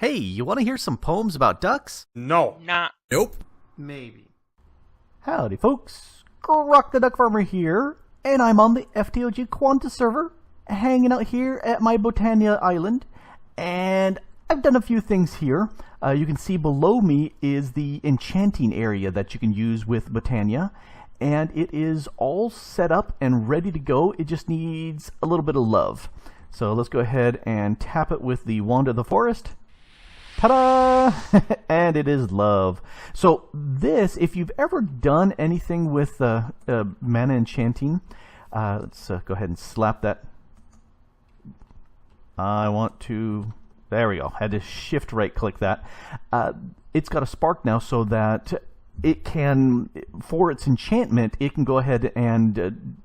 Hey, you want to hear some poems about ducks? No. Nah. Nope. Maybe. Howdy folks, Grok the DuckFarmer here, and I'm on the FTOG Quantus server, hanging out here at my Botania island, and I've done a few things here. You can see below me is the enchanting area that you can use with Botania, and it is all set up and ready to go. It just needs a little bit of love. So let's go ahead and tap it with the Wand of the Forest. Ta-da! And it is love. So this, if you've ever done anything with mana enchanting, let's go ahead and slap that. I want to, there we go. I had to shift right click that. It's got a spark now so that it can, for its enchantment, it can go ahead and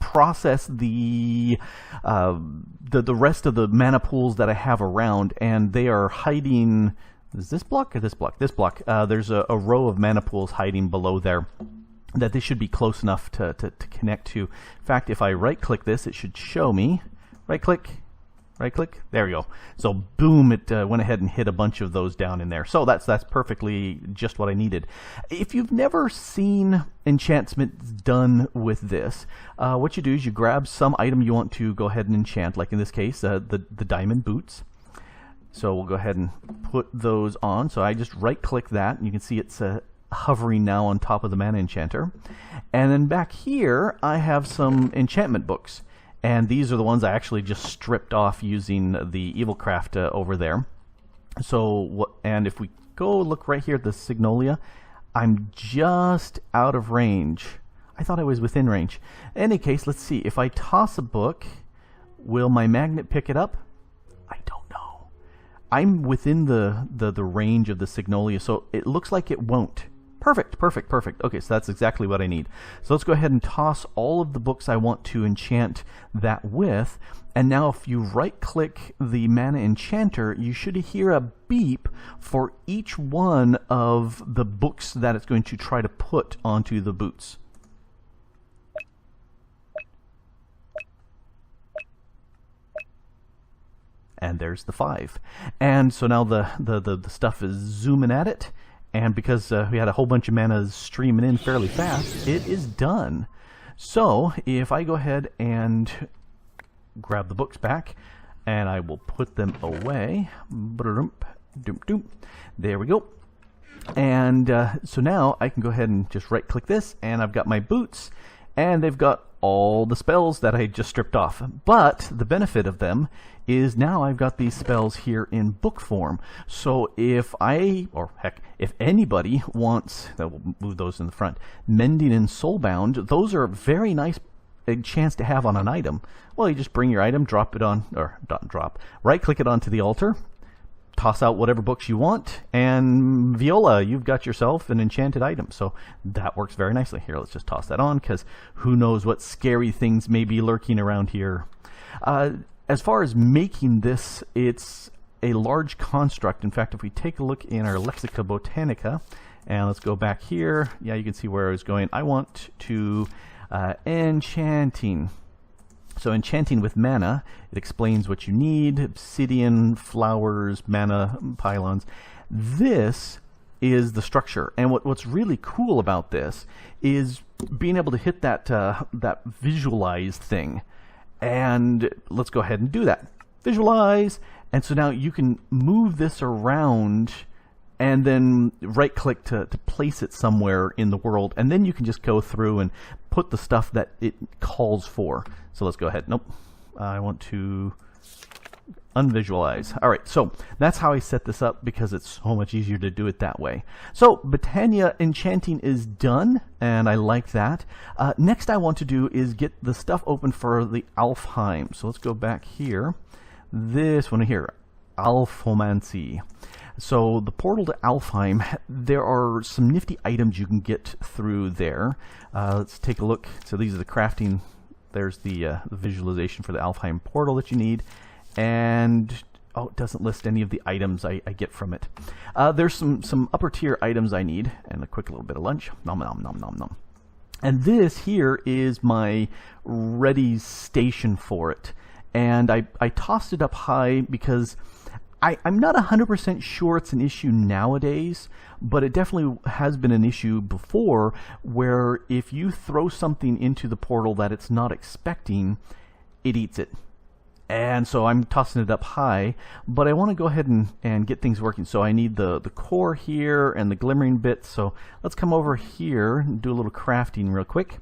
process the rest of the mana pools that I have around, and they are hiding. Is this block or this block? This block. There's a row of mana pools hiding below there that they should be close enough to connect to. In fact, if I right click this, it should show me. Right click. Right click, there we go. So boom, it went ahead and hit a bunch of those down in there. So that's perfectly just what I needed. If you've never seen enchantments done with this, what you do is you grab some item you want to go ahead and enchant, like in this case, the diamond boots. So we'll go ahead and put those on. So I just right click that, and you can see it's hovering now on top of the mana enchanter. And then back here, I have some enchantment books. And these are the ones I actually just stripped off using the Evilcraft over there. So, and if we go look right here at the Signolia, I'm just out of range. I thought I was within range. In any case, let's see. If I toss a book, will my magnet pick it up? I don't know. I'm within the range of the Signolia, so it looks like it won't. Perfect, perfect, perfect. Okay, so that's exactly what I need. So let's go ahead and toss all of the books I want to enchant that with. And now if you right-click the Mana Enchanter, you should hear a beep for each one of the books that it's going to try to put onto the boots. And there's the 5. And so now the stuff is zooming at it. And because we had a whole bunch of mana streaming in fairly fast, it is done. So if I go ahead and grab the books back, and I will put them away. There we go. And so now I can go ahead and just right click this, and I've got my boots, and they've got all the spells that I just stripped off. But the benefit of them is now I've got these spells here in book form. So if if anybody wants, we'll move those in the front, Mending and Soulbound, those are a very nice chance to have on an item. Well, you just bring your item, drop it on, or right click it onto the altar, toss out whatever books you want, and Viola, you've got yourself an enchanted item. So that works very nicely. Here, let's just toss that on, because who knows what scary things may be lurking around here. As far as making this, it's a large construct. In fact, if we take a look in our Lexica Botanica, and let's go back here, yeah, you can see where I was going. I want to enchanting. So enchanting with mana, it explains what you need: obsidian, flowers, mana, pylons. This is the structure, and what's really cool about this is being able to hit that that visualize thing. And let's go ahead and do that. Visualize, and so now you can move this around and then right click to place it somewhere in the world, and then you can just go through and put the stuff that it calls for. So let's go ahead. Nope, I want to unvisualize. All right, so that's how I set this up, because it's so much easier to do it that way. So Botania enchanting is done, and I like that. Next I want to do is get the stuff open for the Alfheim. So let's go back here. This one here, Alphomancy. So the portal to Alfheim, there are some nifty items you can get through there. Let's take a look. So these are the crafting. There's the visualization for the Alfheim portal that you need. And oh, it doesn't list any of the items I get from it. There's some upper tier items I need, and a quick little bit of lunch. Nom nom nom nom nom. And this here is my ready station for it. And I tossed it up high because I'm not 100% sure it's an issue nowadays, but it definitely has been an issue before, where if you throw something into the portal that it's not expecting, it eats it. And so I'm tossing it up high, but I want to go ahead and get things working. So I need the core here and the glimmering bits. So let's come over here and do a little crafting real quick.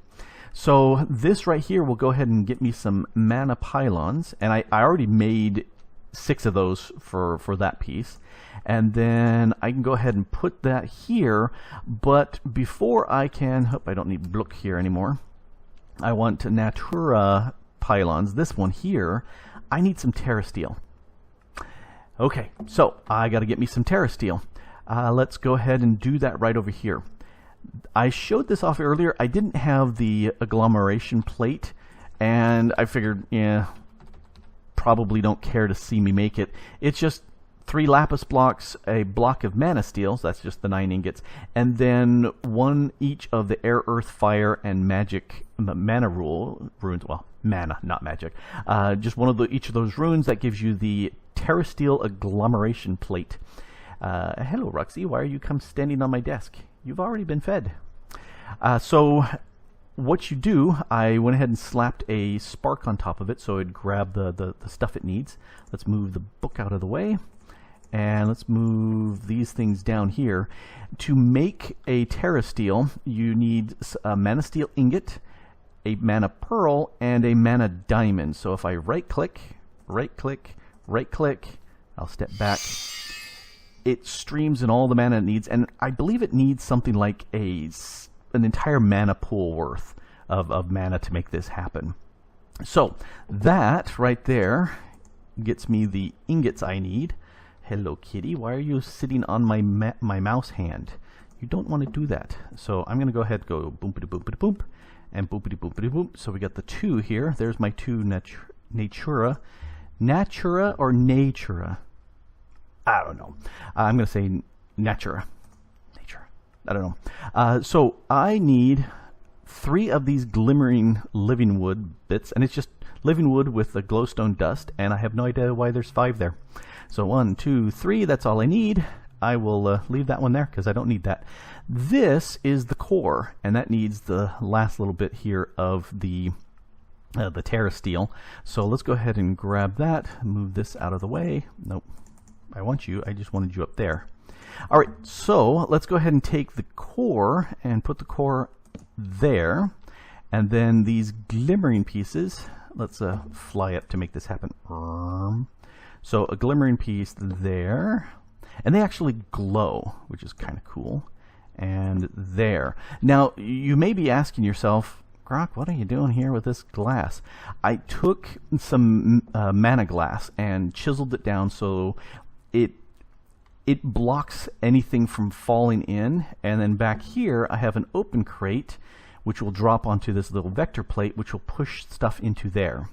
So this right here will go ahead and get me some mana pylons, and I already made 6 of those for that piece. And then I can go ahead and put that here, but before I can, I don't need block here anymore. I want Natura pylons, this one here. I need some Terrasteel. Okay, so I got to get me some Terrasteel. Let's go ahead and do that right over here. I showed this off earlier. I didn't have the agglomeration plate, and I figured, yeah, probably don't care to see me make it. It's just 3 lapis blocks, a block of mana steel, so that's just the 9 ingots, and then 1 each of the air, earth, fire, and magic mana runes. Well, mana, not magic. Just one of each of those runes that gives you the Terrasteel agglomeration plate. Hello, Roxy. Why are you standing on my desk? You've already been fed. So what you do, I went ahead and slapped a spark on top of it so it'd grab the stuff it needs. Let's move the book out of the way, and let's move these things down here. To make a Terrasteel, you need a mana steel ingot, a mana pearl, and a mana diamond. So if I right click, I'll step back. It streams in all the mana it needs, and I believe it needs something like an entire mana pool worth of mana to make this happen. So that right there gets me the ingots I need. Hello, kitty. Why are you sitting on my mouse hand? You don't want to do that. So I'm going to go ahead and go boom-a-boom-a-boom and boom-a-boom-a-boom. So we got the 2 here. There's my 2 Natura. Natura or Natura? I don't know. I'm going to say Natura. I don't know. So I need 3 of these glimmering living wood bits, and it's just living wood with the glowstone dust, and I have no idea why there's 5 there. So 1, 2, 3, that's all I need. I will leave that one there because I don't need that. This is the core, and that needs the last little bit here of the Terrasteel. So let's go ahead and grab that, move this out of the way. Nope. I want you. I just wanted you up there. All right, so let's go ahead and take the core and put the core there. And then these glimmering pieces, let's fly up to make this happen. So a glimmering piece there. And they actually glow, which is kind of cool. And there. Now, you may be asking yourself, Grok, what are you doing here with this glass? I took some mana glass and chiseled it down so it blocks anything from falling in, and then back here I have an open crate which will drop onto this little vector plate which will push stuff into there.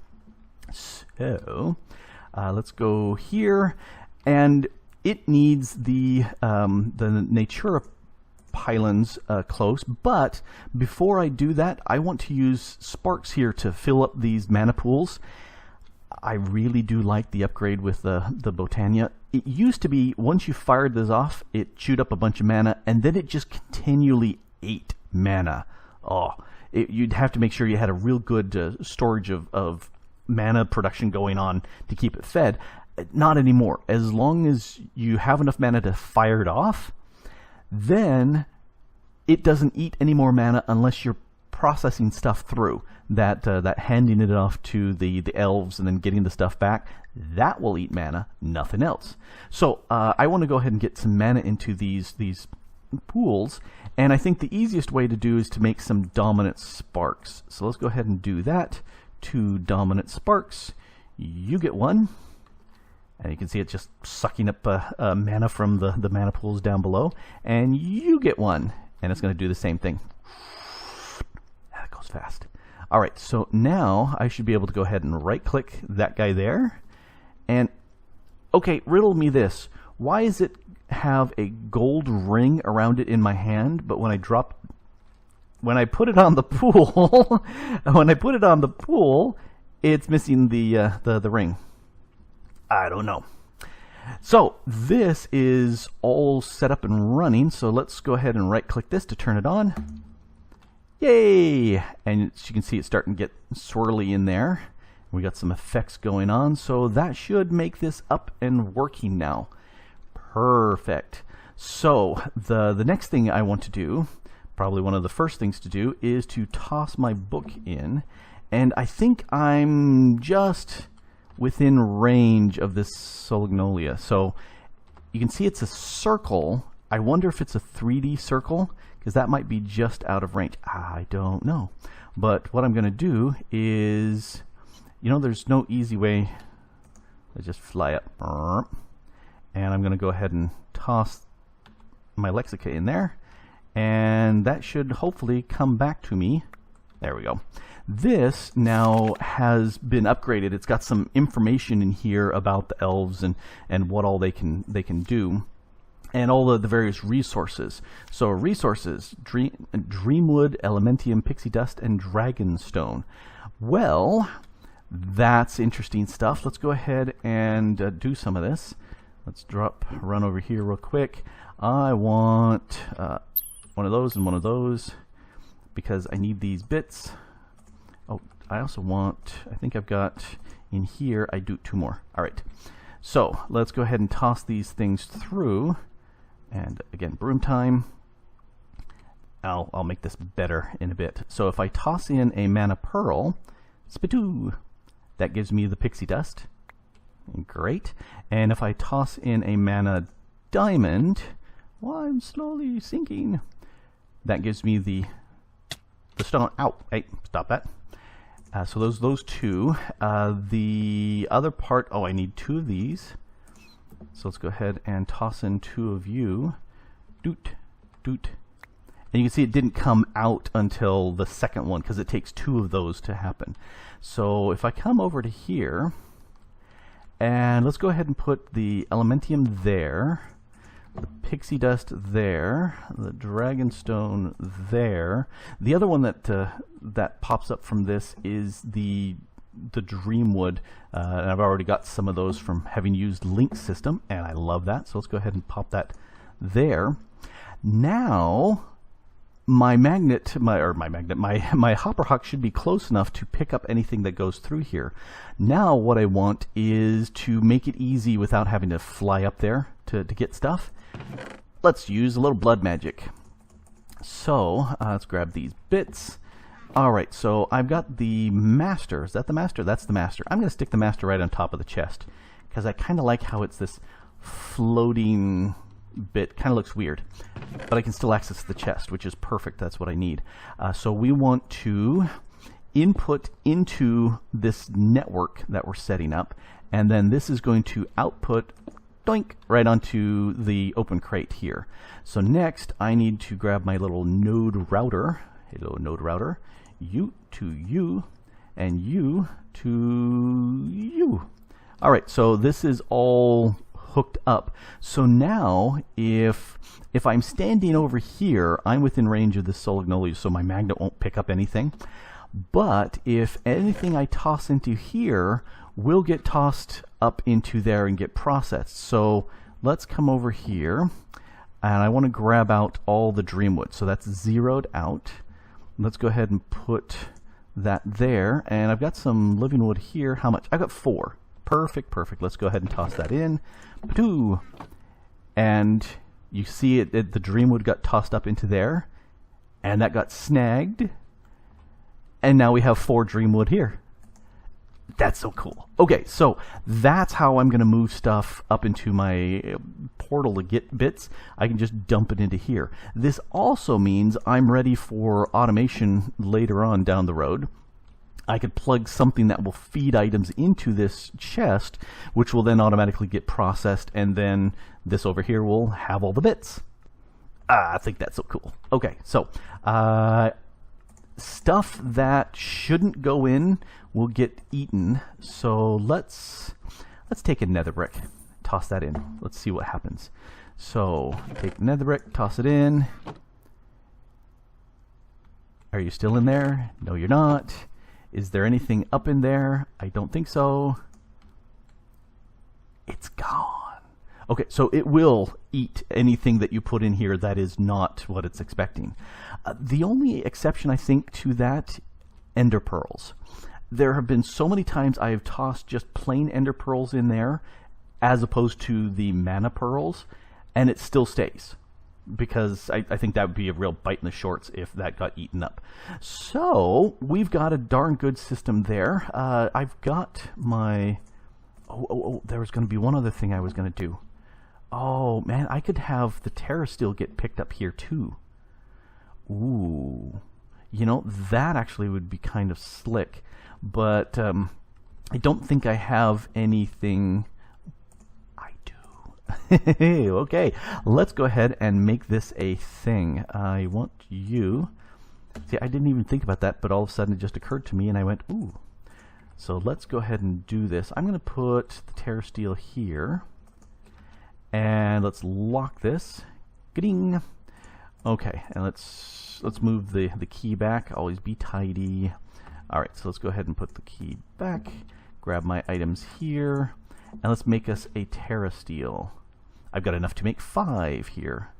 So let's go here, and it needs the Natura pylons close, but before I do that I want to use sparks here to fill up these mana pools. I really do like the upgrade with the Botania. It used to be once you fired this off, it chewed up a bunch of mana, and then it just continually ate mana. You'd have to make sure you had a real good storage of mana production going on to keep it fed. Not anymore. As long as you have enough mana to fire it off, then it doesn't eat any more mana unless you're processing stuff through. That handing it off to the elves and then getting the stuff back, that will eat mana, nothing else. So I want to go ahead and get some mana into these pools, and I think the easiest way to do is to make some dominant sparks. So let's go ahead and do that. 2 dominant sparks. You get 1. And you can see it just sucking up mana from the mana pools down below. And you get 1. And it's going to do the same thing. That goes fast. All right, so now I should be able to go ahead and right-click that guy there. And, okay, riddle me this. Why does it have a gold ring around it in my hand, but when I put it on the pool, it's missing the ring? I don't know. So this is all set up and running. So let's go ahead and right click this to turn it on. Yay! And as you can see, it's starting to get swirly in there. We got some effects going on. So that should make this up and working now. Perfect. So the next thing I want to do, probably one of the first things to do, is to toss my book in. And I think I'm just within range of this Solagnolia. So you can see it's a circle. I wonder if it's a 3D circle, because that might be just out of range. I don't know. But what I'm going to do is, you know, there's no easy way. I just fly up. And I'm going to go ahead and toss my Lexica in there. And that should hopefully come back to me. There we go. This now has been upgraded. It's got some information in here about the elves and what all they can do, and all of the various resources. So resources: Dreamwood, Elementium, Pixie Dust, and Dragonstone. Well, that's interesting stuff. Let's go ahead and do some of this. Let's run over here real quick. I want one of those and one of those because I need these bits. Oh, I also want, I think I've got in here, I do 2 more. All right. So let's go ahead and toss these things through. And again, broom time. I'll make this better in a bit. So if I toss in a mana pearl, spitoo, that gives me the pixie dust. Great. And if I toss in a mana diamond, well, I'm slowly sinking. That gives me the stone. Ow! Hey, stop that. So those 2. The other part, oh, I need 2 of these. So let's go ahead and toss in 2 of you. Doot, doot. And you can see it didn't come out until the second one because it takes 2 of those to happen. So if I come over to here, and let's go ahead and put the Elementium there, the Pixie Dust there, the Dragonstone there. The other one that pops up from this is the Dreamwood, and I've already got some of those from having used Link System, and I love that. So let's go ahead and pop that there. Now my Hopperhawk should be close enough to pick up anything that goes through here. Now what I want is to make it easy without having to fly up there to get stuff. Let's use a little blood magic. So let's grab these bits. Alright, so I've got the master. Is that the master? That's the master. I'm going to stick the master right on top of the chest because I kind of like how it's this floating bit. Kind of looks weird, but I can still access the chest, which is perfect. That's what I need. So we want to input into this network that we're setting up, and then this is going to output doink right onto the open crate here. So next I need to grab my little node router. Hello node router. You to you and you to you. Alright, so this is all hooked up. So now if I'm standing over here, I'm within range of the Solagnolia, so my magnet won't pick up anything. But if anything I toss into here will get tossed up into there and get processed. So let's come over here, and I want to grab out all the Dreamwood. So that's zeroed out. Let's go ahead and put that there. And I've got some living wood here. How much? I've got 4. Perfect, perfect. Let's go ahead and toss that in. 2. And you see the Dreamwood got tossed up into there. And that got snagged. And now we have 4 Dreamwood here. That's so cool. Okay, so that's how I'm going to move stuff up into my portal to get bits. I can just dump it into here. This also means I'm ready for automation later on down the road. I could plug something that will feed items into this chest, which will then automatically get processed, and then this over here will have all the bits. I think that's so cool. Okay, so stuff that shouldn't go in will get eaten. So let's take a nether brick, toss that in. Let's see what happens. So take nether brick, toss it in. Are you still in there? No, you're not. Is there anything up in there? I don't think so. It's gone. Okay, so it will eat anything that you put in here that is not what it's expecting. The only exception, I think, to that, ender pearls. There have been so many times I have tossed just plain ender pearls in there as opposed to the mana pearls, and it still stays. Because I think that would be a real bite in the shorts if that got eaten up. So, we've got a darn good system there. I've got my... Oh, there was going to be one other thing I was going to do. Oh, man, I could have the Terrasteel get picked up here, too. Ooh. You know, that actually would be kind of slick. But I don't think I have anything... I do. Okay, let's go ahead and make this a thing. I want you... See, I didn't even think about that, but all of a sudden it just occurred to me, and I went, ooh. So let's go ahead and do this. I'm going to put the Terrasteel here. And let's lock this. Ding. Okay, and let's move the key back. Always be tidy. All right, so let's go ahead and put the key back. Grab my items here, and let's make us a Terrasteel. I've got enough to make 5 here.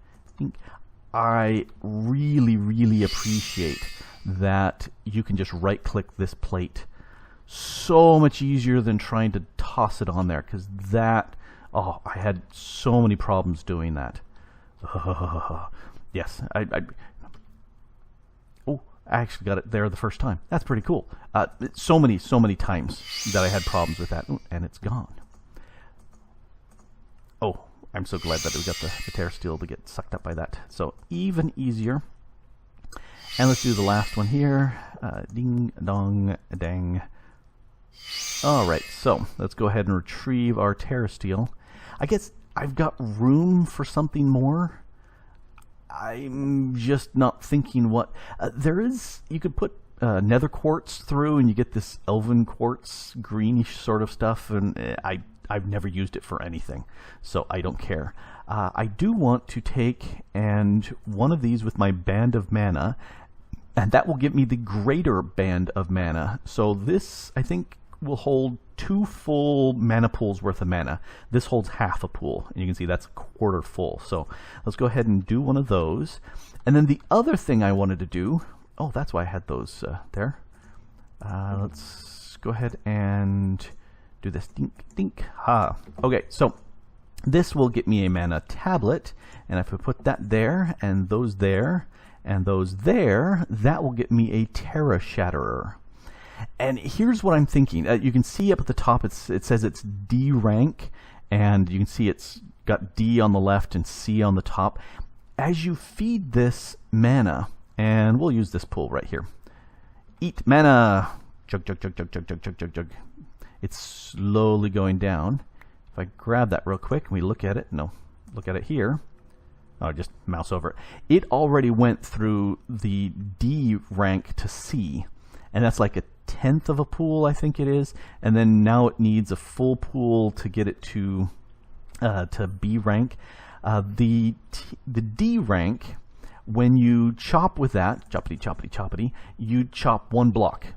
I really, really appreciate that you can just right-click this plate. So much easier than trying to toss it on there, because that... Oh, I had so many problems doing that. Yes, oh, I actually got it there the first time. That's pretty cool. So many times that I had problems with that. Ooh, and it's gone. Oh, I'm so glad that we got the Terrasteel to get sucked up by that. So even easier. And let's do the last one here. Ding, dong, dang. Alright, so let's go ahead and retrieve our Terrasteel. I guess I've got room for something more. I'm just not thinking what... there is... You could put nether quartz through and you get this elven quartz, greenish sort of stuff, and I've never used it for anything, so I don't care. I do want to take and one of these with my band of mana, and that will give me the greater band of mana. So this, I think, will hold 2 full mana pools worth of mana. This holds half a pool, and you can see that's a quarter full. So let's go ahead and do one of those. And then the other thing I wanted to do, oh, that's why I had those there. Let's go ahead and do this. Dink, dink, ha. Okay, so this will get me a mana tablet, and if I put that there, and those there, and those there, that will get me a Terra Shatterer. And here's what I'm thinking. You can see up at the top, it says it's D rank, and you can see it's got D on the left and C on the top. As you feed this mana, and we'll use this pool right here. Eat mana. Chug, chug, chug, chug, chug, chug, chug, chug, chug. It's slowly going down. If I grab that real quick and we look at it, no, look at it here. Oh, just mouse over it. It already went through the D rank to C, and that's like a 1/10 of a pool, I think it is, and then now it needs a full pool to get it to B rank. The D rank, when you chop with that, choppity, choppity, choppity, you chop 1 block.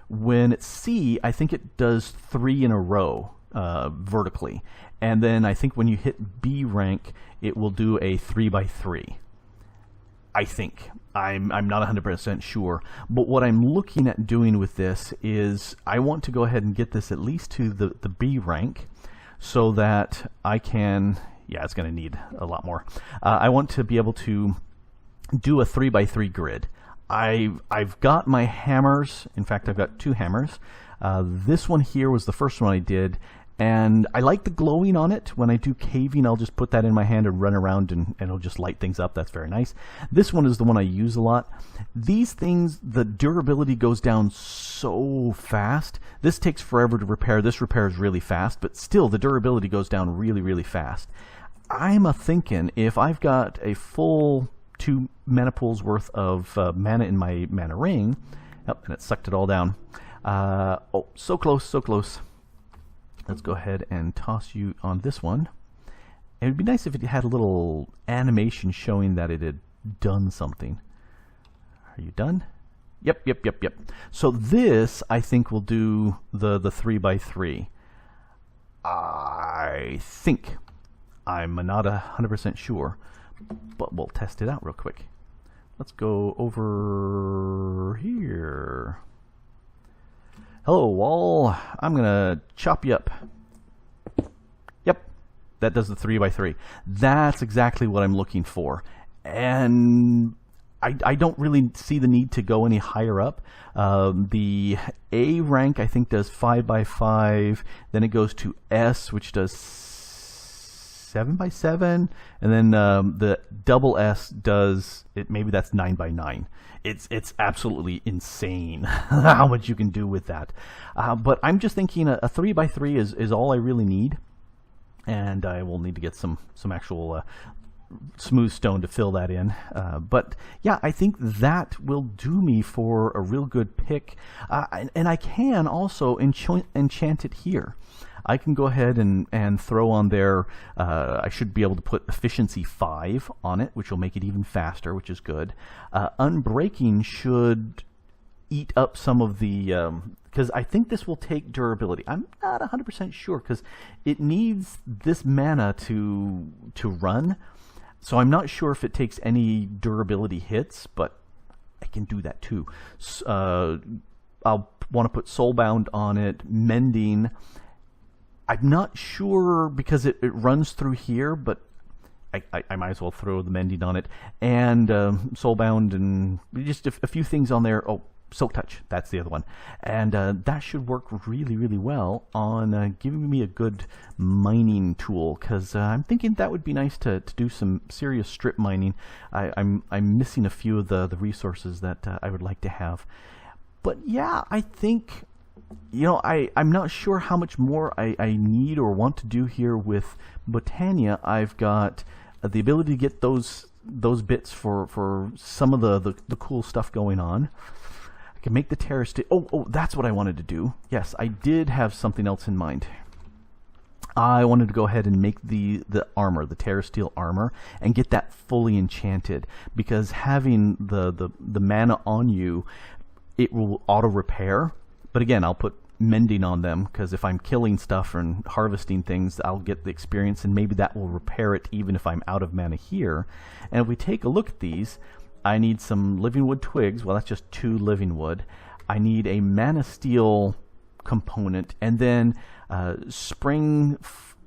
When it's C, I think it does 3 in a row vertically, and then I think when you hit B rank, it will do a 3x3. I think. I'm not 100% sure, but what I'm looking at doing with this is I want to go ahead and get this at least to the B rank so that I can, yeah, it's going to need a lot more. I want to be able to do a 3x3 grid. I've got my hammers. In fact, I've got 2 hammers. This one here was the first one I did, and I like the glowing on it. When I do caving, I'll just put that in my hand and run around, and it'll just light things up. That's very nice. This one is the one I use a lot. These things, the durability goes down so fast. This takes forever to repair. This repairs really fast, but still the durability goes down really, really fast. I'm thinking if I've got a full 2 mana pools worth of mana in my mana ring, oh, and it sucked it all down. Oh, so close, so close. Let's go ahead and toss you on this one. It would be nice if it had a little animation showing that it had done something. Are you done? Yep, yep, yep, yep. So this, I think, will do the 3x3. I think. I'm not 100% sure, but we'll test it out real quick. Let's go over here. Hello, wall. I'm gonna chop you up. Yep, that does the 3x3. That's exactly what I'm looking for, and I don't really see the need to go any higher up. The A rank I think does 5x5, then it goes to S, which does 7x7, and then the double S does it. Maybe that's 9x9. It's absolutely insane how much you can do with that. But I'm just thinking a 3x3 is all I really need, and I will need to get some actual smooth stone to fill that in. But yeah, I think that will do me for a real good pick. And I can also enchant it here. I can go ahead and throw on there, I should be able to put efficiency 5 on it, which will make it even faster, which is good. Unbreaking should eat up some of the, because I think this will take durability. I'm not 100% sure, because it needs this mana to run. So I'm not sure if it takes any durability hits, but I can do that too. I'll want to put Soulbound on it, Mending. I'm not sure because it runs through here, but I might as well throw the Mending on it. And Soulbound and just a few things on there. Oh, Silk Touch, that's the other one. And that should work really, really well on giving me a good mining tool, because I'm thinking that would be nice to do some serious strip mining. I'm missing a few of the resources that I would like to have. But yeah, I think, you know, I'm not sure how much more I need or want to do here with Botania. I've got the ability to get those bits for some of the cool stuff going on. I can make the Terrasteel. Oh, that's what I wanted to do. Yes, I did have something else in mind. I wanted to go ahead and make the armor, the Terrasteel armor, and get that fully enchanted, because having the mana on you, it will auto repair. But again, I'll put Mending on them, because if I'm killing stuff and harvesting things, I'll get the experience, and maybe that will repair it even if I'm out of mana here. And if we take a look at these, I need some living wood twigs. Well, that's just 2 living wood. I need a mana steel component, and then spring,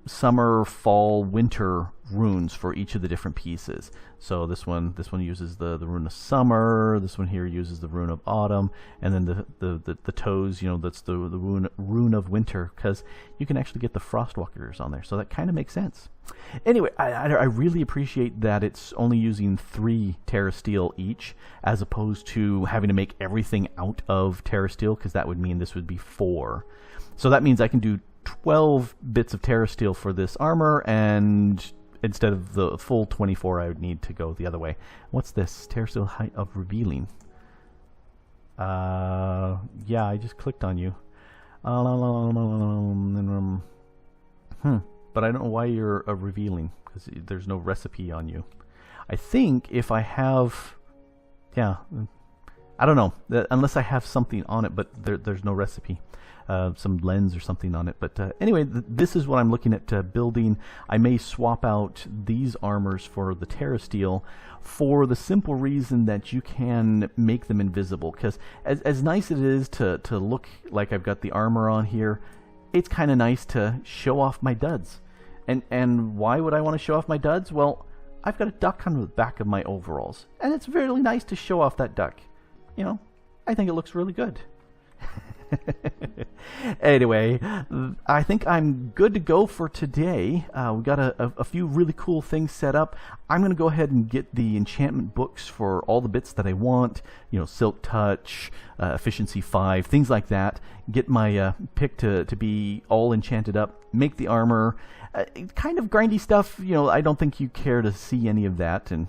summer, fall, winter runes for each of the different pieces. So this one uses the rune of summer. This one here uses the rune of autumn, and then the toes, you know, that's the rune of winter, because you can actually get the frostwalkers on there. So that kind of makes sense. Anyway, I really appreciate that it's only using 3 Terrasteel each, as opposed to having to make everything out of Terrasteel, because that would mean this would be 4. So that means I can do 12 bits of Terrasteel for this armor, and instead of the full 24, I would need to go the other way. What's this? Terrasteel Height of Revealing. Yeah, I just clicked on you. But I don't know why you're revealing, because there's no recipe on you. I think if I have, yeah, I don't know, unless I have something on it, but there's no recipe. Some lens or something on it. But anyway, this is what I'm looking at building. I may swap out these armors for the Terrasteel, for the simple reason that you can make them invisible. Because as nice it is to look like I've got the armor on here, it's kind of nice to show off my duds. And why would I want to show off my duds? Well, I've got a duck on the back of my overalls, and it's really nice to show off that duck. You know, I think it looks really good. Anyway, I think I'm good to go for today. We got a few really cool things set up. I'm going to go ahead and get the enchantment books for all the bits that I want. You know, Silk Touch, Efficiency 5, things like that. Get my pick to be all enchanted up. Make the armor. Kind of grindy stuff. You know, I don't think you care to see any of that. And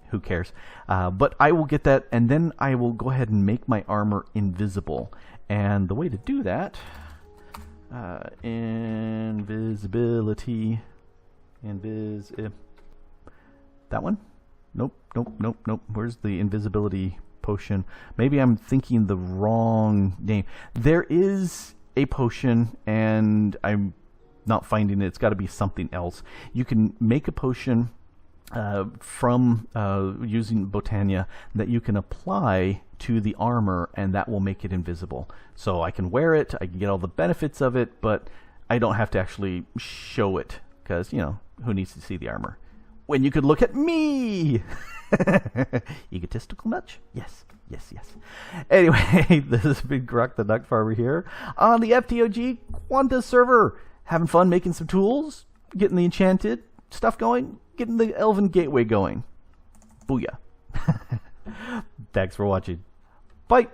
who cares? But I will get that, and then I will go ahead and make my armor invisible. And the way to do that, invisibility, that one? Nope. Where's the invisibility potion? Maybe I'm thinking the wrong name. There is a potion, and I'm not finding it. It's got to be something else. You can make a potion from using Botania that you can apply to the armor, and that will make it invisible. So I can wear it, I can get all the benefits of it, but I don't have to actually show it, because, you know, who needs to see the armor? When you could look at me! Egotistical much? Yes, yes, yes. Anyway, this has been Grok the DuckFarmer here on the FTOG Quantus server. Having fun making some tools, getting the enchanted stuff going, getting the Elven Gateway going. Booyah. Thanks for watching. Bye.